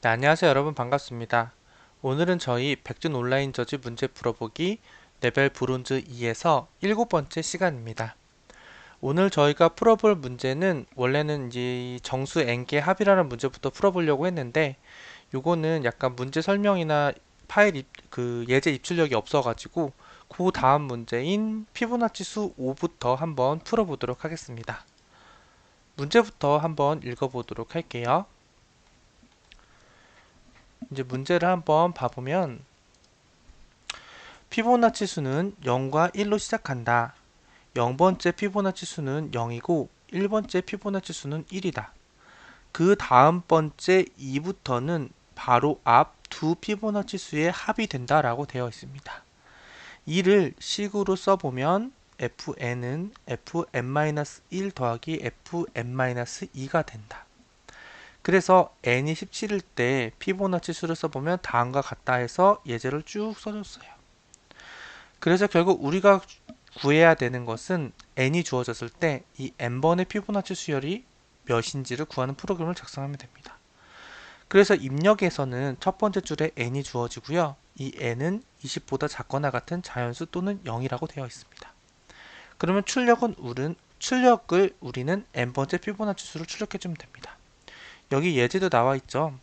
네, 안녕하세요 여러분 반갑습니다. 오늘은 저희 백준 온라인 저지 문제 풀어보기 레벨 브론즈 2에서 7번째 시간입니다. 오늘 저희가 풀어볼 문제는 원래는 이제 정수 n개 합이라는 문제부터 풀어보려고 했는데 요거는 약간 문제 설명이나 그 예제 입출력이 없어가지고 그 다음 문제인 피보나치 수 5부터 한번 풀어보도록 하겠습니다. 문제부터 한번 읽어보도록 할게요. 이제 문제를 한번 봐보면 피보나치 수는 0과 1로 시작한다. 0번째 피보나치 수는 0이고 1번째 피보나치 수는 1이다. 그 다음 번째 2부터는 바로 앞 두 피보나치 수의 합이 된다라고 되어 있습니다. 이를 식으로 써보면 fn은 fn-1 더하기 fn-2가 된다. 그래서 n이 17일 때 피보나치 수를 써보면 다음과 같다 해서 예제를 쭉 써줬어요. 그래서 결국 우리가 구해야 되는 것은 n이 주어졌을 때 이 n번의 피보나치 수열이 몇인지를 구하는 프로그램을 작성하면 됩니다. 그래서 입력에서는 첫 번째 줄에 n이 주어지고요. 이 n은 20보다 작거나 같은 자연수 또는 0이라고 되어 있습니다. 그러면 출력을 우리는 n번째 피보나치 수를 출력해주면 됩니다. 여기 예제도 나와 있죠.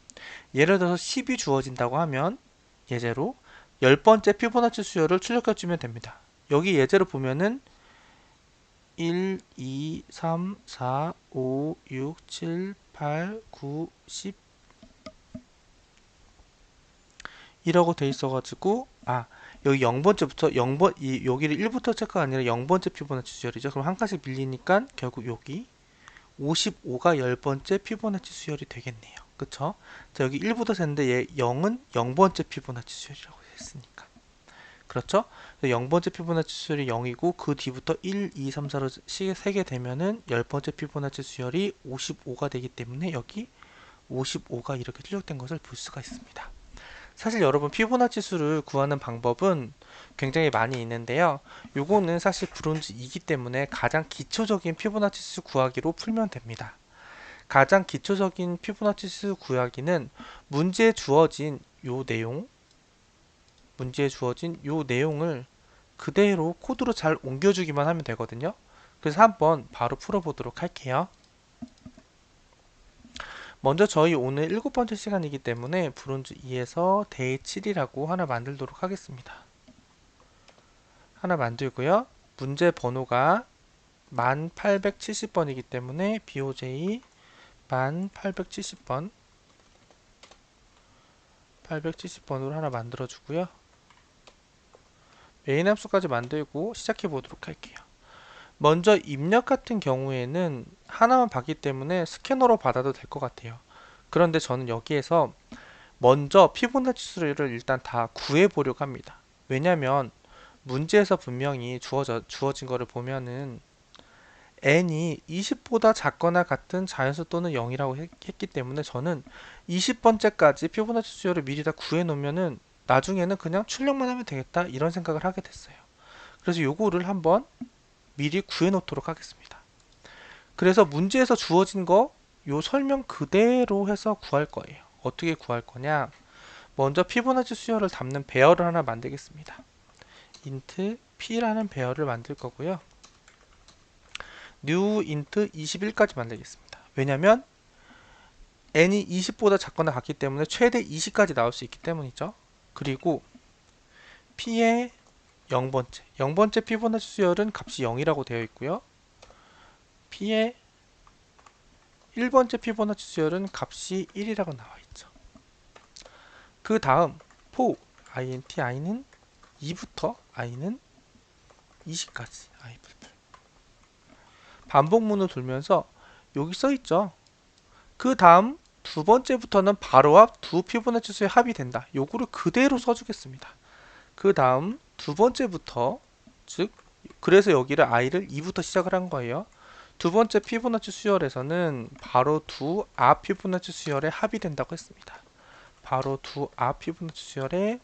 예를 들어서 10이 주어진다고 하면 예제로 10번째 피보나치 수열을 출력해주면 됩니다. 여기 예제로 보면은 1, 2, 3, 4, 5, 6, 7, 8, 9, 10 이라고 돼 있어가지고 여기 0번째부터 여기를 1부터 체크가 아니라 0번째 피보나치 수열이죠. 그럼 한 칸씩 밀리니까 결국 여기 55가 10번째 피보나치 수열이 되겠네요. 그쵸? 자, 여기 1부터 셌는데 얘 0은 0번째 피보나치 수열이라고 했으니까. 그렇죠? 0번째 피보나치 수열이 0이고 그 뒤부터 1, 2, 3, 4로 세게 되면은 10번째 피보나치 수열이 55가 되기 때문에 여기 55가 이렇게 출력된 것을 볼 수가 있습니다. 사실 여러분 피보나치 수를 구하는 방법은 굉장히 많이 있는데요. 요거는 사실 브론즈 2기 때문에 가장 기초적인 피보나치 수 구하기로 풀면 됩니다. 가장 기초적인 피보나치 수 구하기는 문제에 주어진 요 내용 문제에 주어진 요 내용을 그대로 코드로 잘 옮겨주기만 하면 되거든요. 그래서 한번 바로 풀어보도록 할게요. 먼저 저희 오늘 7번째 시간이기 때문에 브론즈 2에서 데이 7이라고 하나 만들도록 하겠습니다. 하나 만들고요. 문제 번호가 1870번이기 때문에 BOJ 1870번 870번으로 하나 만들어 주고요. 메인 함수까지 만들고 시작해 보도록 할게요. 먼저 입력 같은 경우에는 하나만 받기 때문에 스캐너로 받아도 될 것 같아요. 그런데 저는 여기에서 먼저 피보나치 수를 일단 다 구해 보려고 합니다. 왜냐면 문제에서 분명히 주어진 거를 보면은 n이 20보다 작거나 같은 자연수 또는 0이라고 했기 때문에 저는 20번째까지 피보나치 수열을 미리 다 구해 놓으면은 나중에는 그냥 출력만 하면 되겠다 이런 생각을 하게 됐어요. 그래서 요거를 한번 미리 구해 놓도록 하겠습니다. 그래서 문제에서 주어진 거 요 설명 그대로 해서 구할 거예요. 어떻게 구할 거냐? 먼저 피보나치 수열을 담는 배열을 하나 만들겠습니다. int p라는 배열을 만들 거고요. new int 21까지 만들겠습니다. 왜냐면 n이 20보다 작거나 같기 때문에 최대 20까지 나올 수 있기 때문이죠. 그리고 p의 0번째 피보나치 수열은 값이 0이라고 되어 있고요. p의 1번째 피보나치 수열은 값이 1이라고 나와 있죠. 그 다음 for int i는 2부터 i는 20까지 i 반복문을 돌면서 여기 써 있죠. 그 다음 두 번째부터는 바로 앞 두 피보나치 수의 합이 된다. 요거를 그대로 써주겠습니다. 그 다음 두 번째부터 즉 그래서 여기를 i를 2부터 시작을 한 거예요. 두 번째 피보나치 수열에서는 바로 두 앞 피보나치 수열의 합이 된다고 했습니다. 바로 두 앞 피보나치 수열의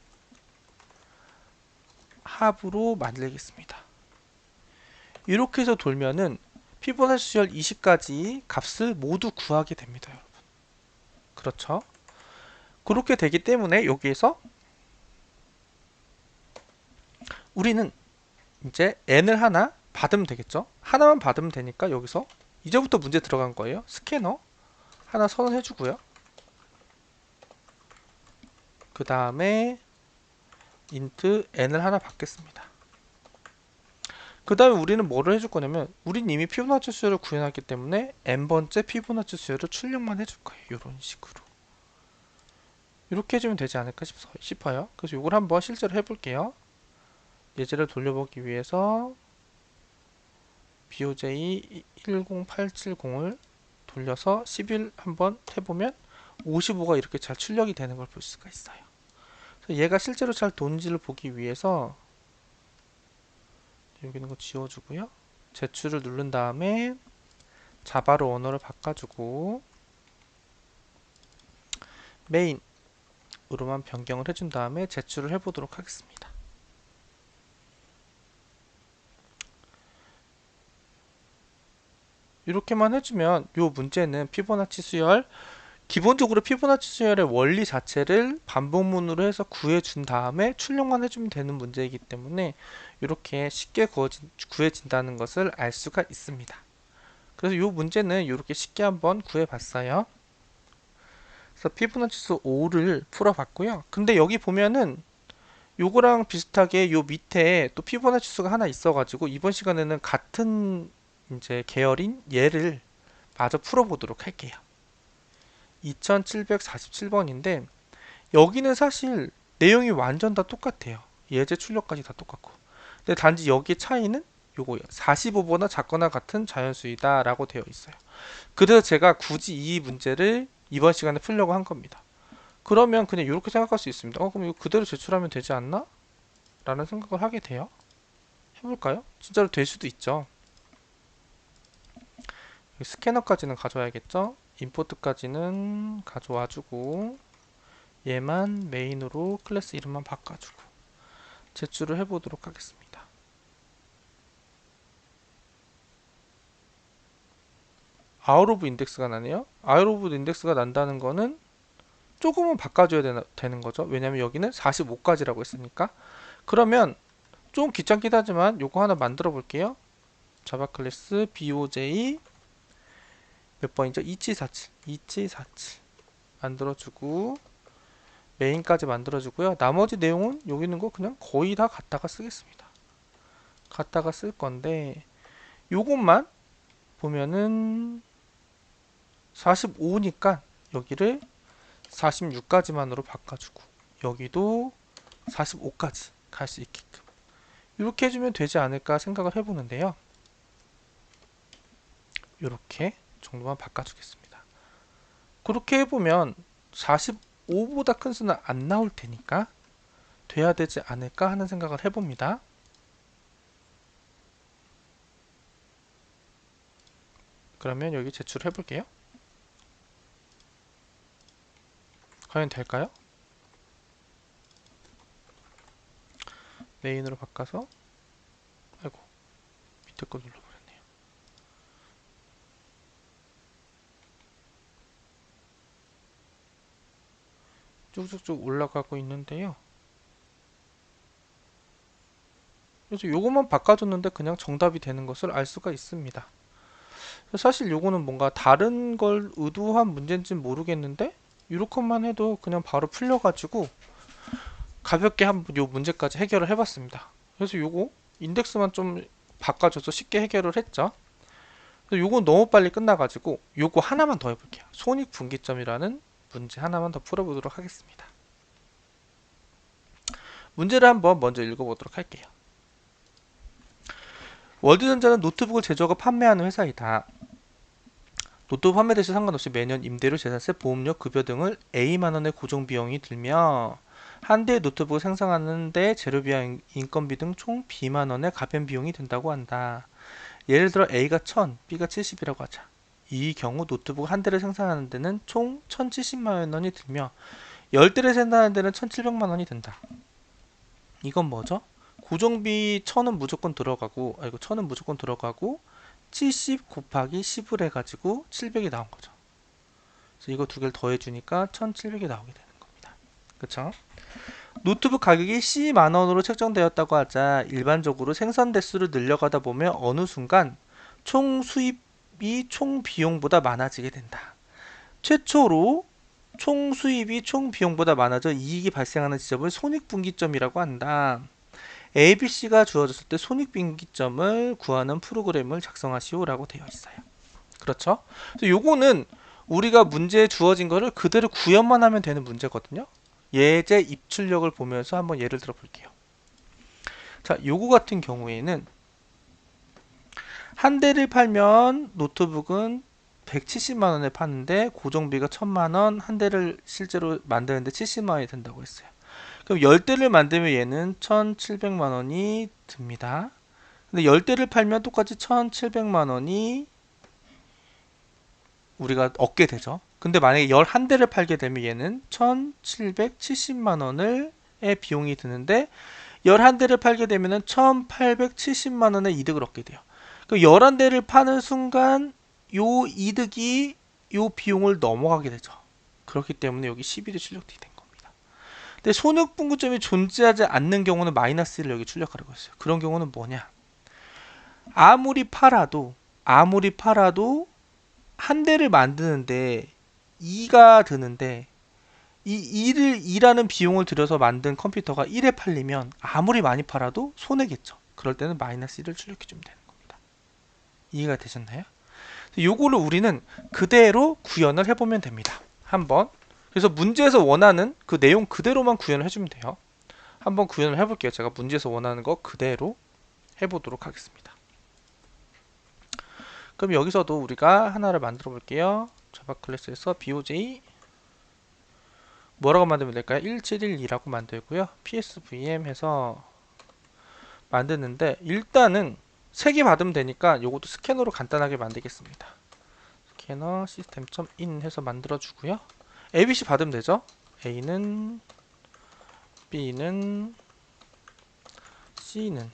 합으로 만들겠습니다. 이렇게 해서 돌면은 피보나치 수열 20까지 값을 모두 구하게 됩니다. 여러분. 그렇죠? 그렇게 되기 때문에 여기에서 우리는 이제 n을 하나 받으면 되겠죠. 하나만 받으면 되니까 여기서 이제부터 문제 들어간 거예요. 스캐너 하나 선언해 주고요. 그 다음에 int n을 하나 받겠습니다. 그 다음에 우리는 뭐를 해줄 거냐면 우린 이미 피보나치 수열을 구해놨기 때문에 n번째 피보나치 수열을 출력만 해줄 거예요. 이런 식으로 이렇게 해주면 되지 않을까 싶어요. 그래서 이걸 한번 실제로 해볼게요. 예제를 돌려보기 위해서 BOJ 10870을 돌려서 11 한번 해보면 55가 이렇게 잘 출력이 되는 걸 볼 수가 있어요. 그래서 얘가 실제로 잘 도는지를 보기 위해서 여기 있는 거 지워주고요. 제출을 누른 다음에 자바로 언어를 바꿔주고 메인으로만 변경을 해준 다음에 제출을 해보도록 하겠습니다. 이렇게만 해주면 이 문제는 피보나치 수열, 기본적으로 피보나치 수열의 원리 자체를 반복문으로 해서 구해준 다음에 출력만 해주면 되는 문제이기 때문에 이렇게 쉽게 구해진다는 것을 알 수가 있습니다. 그래서 이 문제는 이렇게 쉽게 한번 구해봤어요. 그래서 피보나치 수 5를 풀어봤고요. 근데 여기 보면은 요거랑 비슷하게 요 밑에 또 피보나치 수가 하나 있어가지고 이번 시간에는 같은 이제 계열인 얘를 마저 풀어보도록 할게요. 2747번인데 여기는 사실 내용이 완전 다 똑같아요. 예제 출력까지 다 똑같고. 근데 단지 여기 차이는 요거예요. 45보다 작거나 같은 자연수이다 라고 되어 있어요. 그래서 제가 굳이 이 문제를 이번 시간에 풀려고 한 겁니다. 그러면 그냥 이렇게 생각할 수 있습니다. 그럼 이거 그대로 제출하면 되지 않나? 라는 생각을 하게 돼요. 해볼까요? 진짜로 될 수도 있죠. 스캐너까지는 가져와야겠죠. 임포트까지는 가져와주고 얘만 메인으로 클래스 이름만 바꿔주고 제출을 해보도록 하겠습니다. 아웃 오브 인덱스가 나네요. 아웃 오브 인덱스가 난다는 거는 조금은 바꿔줘야 되는 거죠. 왜냐면 여기는 45까지라고 했으니까. 그러면 좀 귀찮긴 하지만 요거 하나 만들어 볼게요. 자바 클래스 BOJ 몇 번이죠? 2747 만들어주고 메인까지 만들어주고요. 나머지 내용은 여기 있는 거 그냥 거의 다 갖다가 쓰겠습니다. 갖다가 쓸 건데 요것만 보면은 45니까 여기를 46까지만으로 바꿔주고 여기도 45까지 갈 수 있게끔 이렇게 해주면 되지 않을까 생각을 해보는데요. 이렇게 정도만 바꿔주겠습니다. 그렇게 해보면 45보다 큰 수는 안 나올 테니까 돼야 되지 않을까 하는 생각을 해봅니다. 그러면 여기 제출을 해볼게요. 과연 될까요? 메인으로 바꿔서 아이고 밑에 거 눌러버렸네요. 쭉쭉쭉 올라가고 있는데요. 그래서 요것만 바꿔줬는데 그냥 정답이 되는 것을 알 수가 있습니다. 사실 요거는 뭔가 다른 걸 의도한 문제인지는 모르겠는데 이렇게만 해도 그냥 바로 풀려가지고 가볍게 한번 요 문제까지 해결을 해봤습니다. 그래서 요거 인덱스만 좀 바꿔줘서 쉽게 해결을 했죠. 요건 너무 빨리 끝나가지고 요거 하나만 더 해볼게요. 손익분기점이라는 문제 하나만 더 풀어보도록 하겠습니다. 문제를 한번 먼저 읽어보도록 할게요. 월드전자는 노트북을 제조하고 판매하는 회사이다. 노트북 판매 대시 상관없이 매년 임대료, 재산세, 보험료, 급여 등을 A만원의 고정비용이 들며 한 대의 노트북을 생산하는 데 재료비와 인건비 등 총 B만원의 가변비용이 든다고 한다. 예를 들어 A가 1000, B가 70이라고 하자. 이 경우 노트북 한 대를 생산하는 데는 총 1070만원이 들며 10대를 생산하는 데는 1700만원이 든다. 이건 뭐죠? 고정비 1000은 무조건 들어가고 1000은 무조건 들어가고 70 곱하기 10을 해가지고 700이 나온 거죠. 그래서 이거 두 개를 더해주니까 1700이 나오게 되는 겁니다. 그쵸? 노트북 가격이 C만 원으로 책정되었다고 하자 일반적으로 생산 대수를 늘려가다 보면 어느 순간 총 수입이 총 비용보다 많아지게 된다. 최초로 총 수입이 총 비용보다 많아져 이익이 발생하는 지점을 손익분기점이라고 한다. ABC가 주어졌을 때 손익분기점을 구하는 프로그램을 작성하시오라고 되어 있어요. 그렇죠? 그래서 요거는 우리가 문제에 주어진 거를 그대로 구현만 하면 되는 문제거든요. 예제 입출력을 보면서 한번 예를 들어 볼게요. 자, 요거 같은 경우에는 한 대를 팔면 노트북은 170만 원에 파는데 고정비가 1000만 원, 한 대를 실제로 만드는데 70만 원이 든다고 했어요. 그럼 10대를 만들면 얘는 1700만 원이 듭니다. 근데 10대를 팔면 똑같이 1700만 원이 우리가 얻게 되죠. 근데 만약에 11대를 팔게 되면 얘는 1770만 원의 비용이 드는데 11대를 팔게 되면 1870만 원의 이득을 얻게 돼요. 그 11대를 파는 순간 요 이득이 요 비용을 넘어가게 되죠. 그렇기 때문에 여기 11이 출력이 된 겁니다. 근데 손익분기점이 존재하지 않는 경우는 마이너스 1을 여기 출력하라고 했어요. 그런 경우는 뭐냐? 아무리 팔아도 한 대를 만드는데 2가 드는데 이 2라는 비용을 들여서 만든 컴퓨터가 1에 팔리면 아무리 많이 팔아도 손해겠죠. 그럴 때는 마이너스 1을 출력해주면 되는 겁니다. 이해가 되셨나요? 요거를 우리는 그대로 구현을 해보면 됩니다. 한번. 그래서 문제에서 원하는 그 내용 그대로만 구현을 해주면 돼요. 한번 구현을 해볼게요. 제가 문제에서 원하는 거 그대로 해보도록 하겠습니다. 그럼 여기서도 우리가 하나를 만들어 볼게요. 자바 클래스에서 BOJ 뭐라고 만들면 될까요? 1712라고 만들고요. PSVM 해서 만드는데 일단은 3개 받으면 되니까 요것도 스캐너로 간단하게 만들겠습니다. 스캐너 시스템.in 해서 만들어 주고요. ABC 받으면 되죠. A는 B는 C는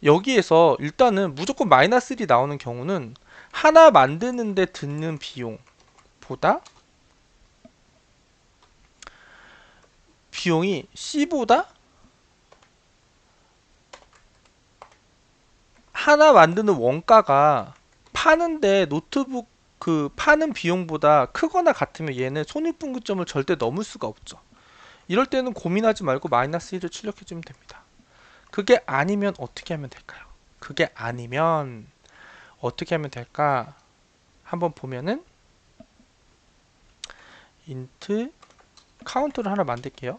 여기에서 일단은 무조건 마이너스 1이 나오는 경우는 하나 만드는데 드는 비용보다 비용이 C보다 하나 만드는 원가가 파는데 노트북 그 파는 비용보다 크거나 같으면 얘는 손익분기점을 절대 넘을 수가 없죠. 이럴 때는 고민하지 말고 마이너스 1을 출력해주면 됩니다. 그게 아니면 어떻게 하면 될까요? 그게 아니면 어떻게 하면 될까? 한번 보면은 int 카운트를 하나 만들게요.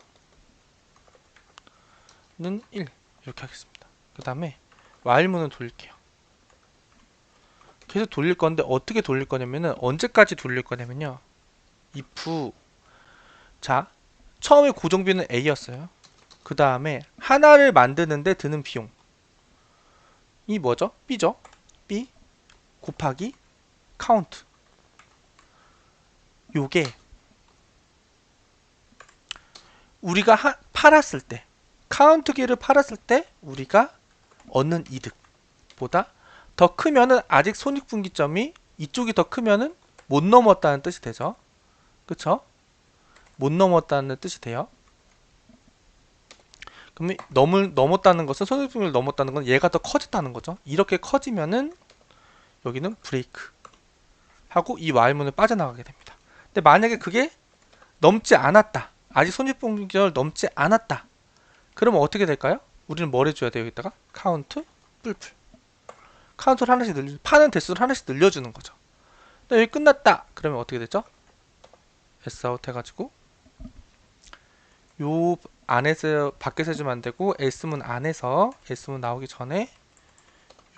는 1 이렇게 하겠습니다. 그 다음에 while문을 돌릴게요. 계속 돌릴 건데 어떻게 돌릴 거냐면은 언제까지 돌릴 거냐면요. if 자 처음에 고정비는 A였어요. 그 다음에 하나를 만드는데 드는 비용 이 뭐죠? B죠? B 곱하기 count 요게 우리가 팔았을 때 카운트기를 팔았을 때 우리가 얻는 이득보다 더 크면은 아직 손익분기점이 이쪽이 더 크면은 못 넘었다는 뜻이 되죠. 그쵸? 못 넘었다는 뜻이 돼요. 그러면 넘었다는 것은 손익분기를 넘었다는 건 얘가 더 커졌다는 거죠. 이렇게 커지면은 여기는 브레이크 하고 이 while문을 빠져나가게 됩니다. 근데 만약에 그게 넘지 않았다. 아직 손익분기점을 넘지 않았다. 그러면 어떻게 될까요? 우리는 뭘 해줘야 돼요? 여기다가 카운트 뿔뿔 카운트를 하나씩 파는 대수를 하나씩 늘려주는 거죠. 근데 여기 끝났다. 그러면 어떻게 되죠? S아웃 해가지고 요 안에서 밖에서 해주면 안 되고 S문 안에서 S문 나오기 전에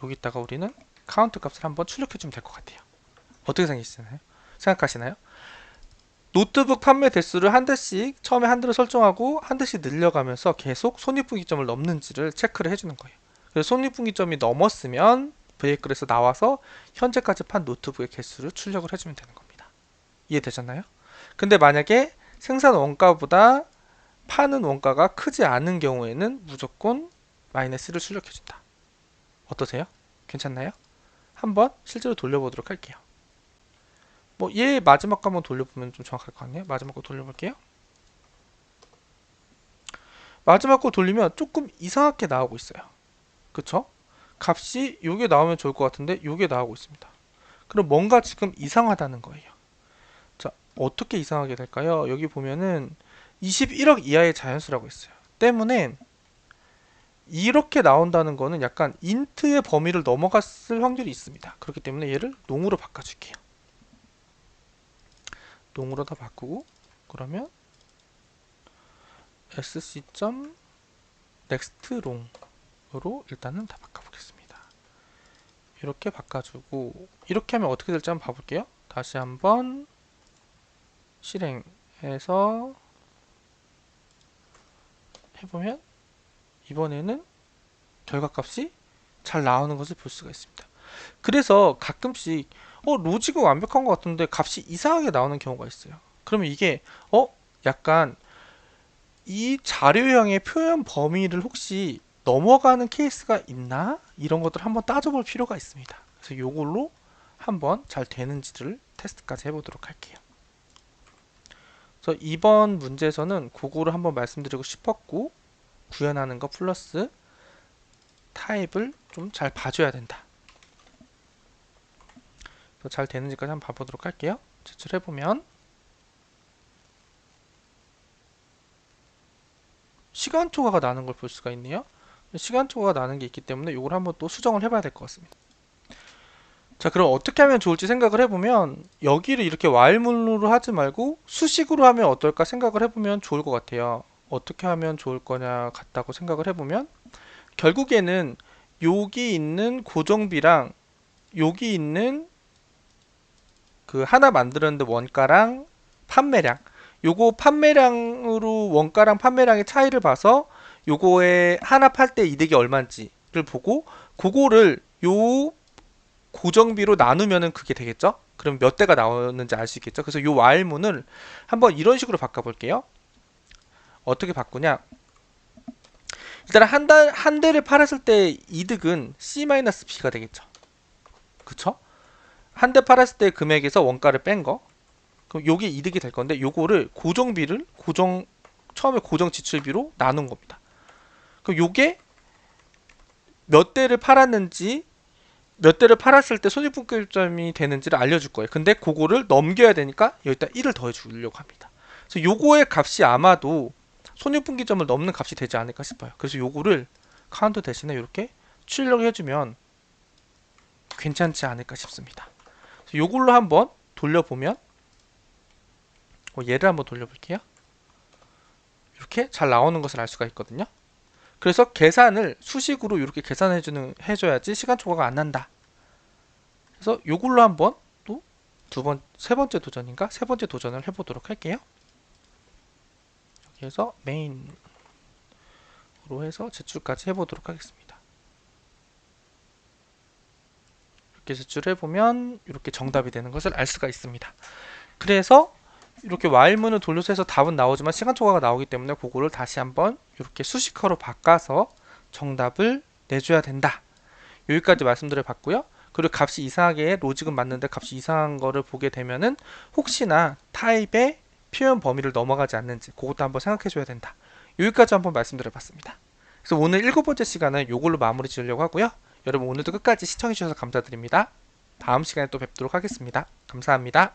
여기다가 우리는 카운트 값을 한번 출력해주면 될 것 같아요. 어떻게 생각하시나요? 노트북 판매 대수를 한 대씩 처음에 한 대를 설정하고 한 대씩 늘려가면서 계속 손익분기점을 넘는지를 체크를 해주는 거예요. 그래서 손익분기점이 넘었으면 브레이크에서 나와서 현재까지 판 노트북의 개수를 출력을 해주면 되는 겁니다. 이해되셨나요? 근데 만약에 생산 원가보다 파는 원가가 크지 않은 경우에는 무조건 마이너스를 출력해준다. 어떠세요? 괜찮나요? 한번 실제로 돌려보도록 할게요. 뭐 얘 마지막 거 한번 돌려보면 좀 정확할 것 같네요. 마지막 거 돌려볼게요. 마지막 거 돌리면 조금 이상하게 나오고 있어요. 그쵸? 값이 요게 나오면 좋을 것 같은데 요게 나오고 있습니다. 그럼 뭔가 지금 이상하다는 거예요. 자, 어떻게 이상하게 될까요? 여기 보면은 21억 이하의 자연수라고 했어요. 때문에 이렇게 나온다는 거는 약간 인트의 범위를 넘어갔을 확률이 있습니다. 그렇기 때문에 얘를 농으로 바꿔줄게요. 농으로 다 바꾸고 그러면 sc.nextLong으로 일단은 다 바꿔보겠습니다. 이렇게 바꿔주고 이렇게 하면 어떻게 될지 한번 봐볼게요. 다시 한번 실행해서 해보면 이번에는 결과값이 잘 나오는 것을 볼 수가 있습니다. 그래서 가끔씩 로직은 완벽한 것 같은데 값이 이상하게 나오는 경우가 있어요. 그러면 이게 약간 이 자료형의 표현 범위를 혹시 넘어가는 케이스가 있나? 이런 것들 한번 따져볼 필요가 있습니다. 그래서 이걸로 한번 잘 되는지를 테스트까지 해보도록 할게요. 그래서 이번 문제에서는 그거를 한번 말씀드리고 싶었고 구현하는 거 플러스 타입을 좀 잘 봐줘야 된다. 잘 되는지까지 한번 봐보도록 할게요. 제출해보면 시간 초과가 나는 걸 볼 수가 있네요. 시간 초과가 나는 게 있기 때문에 이걸 한번 또 수정을 해봐야 될 것 같습니다. 자, 그럼 어떻게 하면 좋을지 생각을 해보면 여기를 이렇게 while문으로 하지 말고 수식으로 하면 어떨까 생각을 해보면 좋을 것 같아요. 어떻게 하면 좋을 거냐 같다고 생각을 해보면 결국에는 여기 있는 고정비랑 여기 있는 그 하나 만들었는데 원가랑 판매량 요거 판매량으로 원가랑 판매량의 차이를 봐서 요거에 하나 팔 때 이득이 얼마인지를 보고 그거를 요 고정비로 나누면은 그게 되겠죠? 그럼 몇 대가 나오는지 알 수 있겠죠? 그래서 요 while문을 한번 이런 식으로 바꿔볼게요. 어떻게 바꾸냐? 일단 한 대를 팔았을 때 이득은 C-B가 되겠죠. 그쵸? 한 대 팔았을 때 금액에서 원가를 뺀 거. 그럼 요게 이득이 될 건데 요거를 고정비를 처음에 고정 지출비로 나눈 겁니다. 그럼 요게 몇 대를 팔았는지 몇 대를 팔았을 때 손익분기점이 되는지를 알려줄 거예요. 근데 그거를 넘겨야 되니까 여기다 1을 더해주려고 합니다. 그래서 요거의 값이 아마도 손익분기점을 넘는 값이 되지 않을까 싶어요. 그래서 요거를 카운트 대신에 이렇게 출력을 해주면 괜찮지 않을까 싶습니다. 그래서 요걸로 한번 돌려보면 얘를 한번 돌려볼게요. 이렇게 잘 나오는 것을 알 수가 있거든요. 그래서 계산을 수식으로 이렇게 해줘야지 시간 초과가 안 난다. 그래서 요걸로 한번 또 세 번째 도전인가? 세 번째 도전을 해보도록 할게요. 여기에서 메인으로 해서 제출까지 해보도록 하겠습니다. 이렇게 제출해보면 이렇게 정답이 되는 것을 알 수가 있습니다. 그래서 이렇게 while문을 돌려서 해서 답은 나오지만 시간 초과가 나오기 때문에 그거를 다시 한번 이렇게 수식어로 바꿔서 정답을 내줘야 된다. 여기까지 말씀드려 봤고요. 그리고 값이 이상하게 로직은 맞는데 값이 이상한 거를 보게 되면은 혹시나 타입의 표현 범위를 넘어가지 않는지 그것도 한번 생각해 줘야 된다. 여기까지 한번 말씀드려 봤습니다. 그래서 오늘 7번째 시간은 이걸로 마무리 지으려고 하고요. 여러분 오늘도 끝까지 시청해 주셔서 감사드립니다. 다음 시간에 또 뵙도록 하겠습니다. 감사합니다.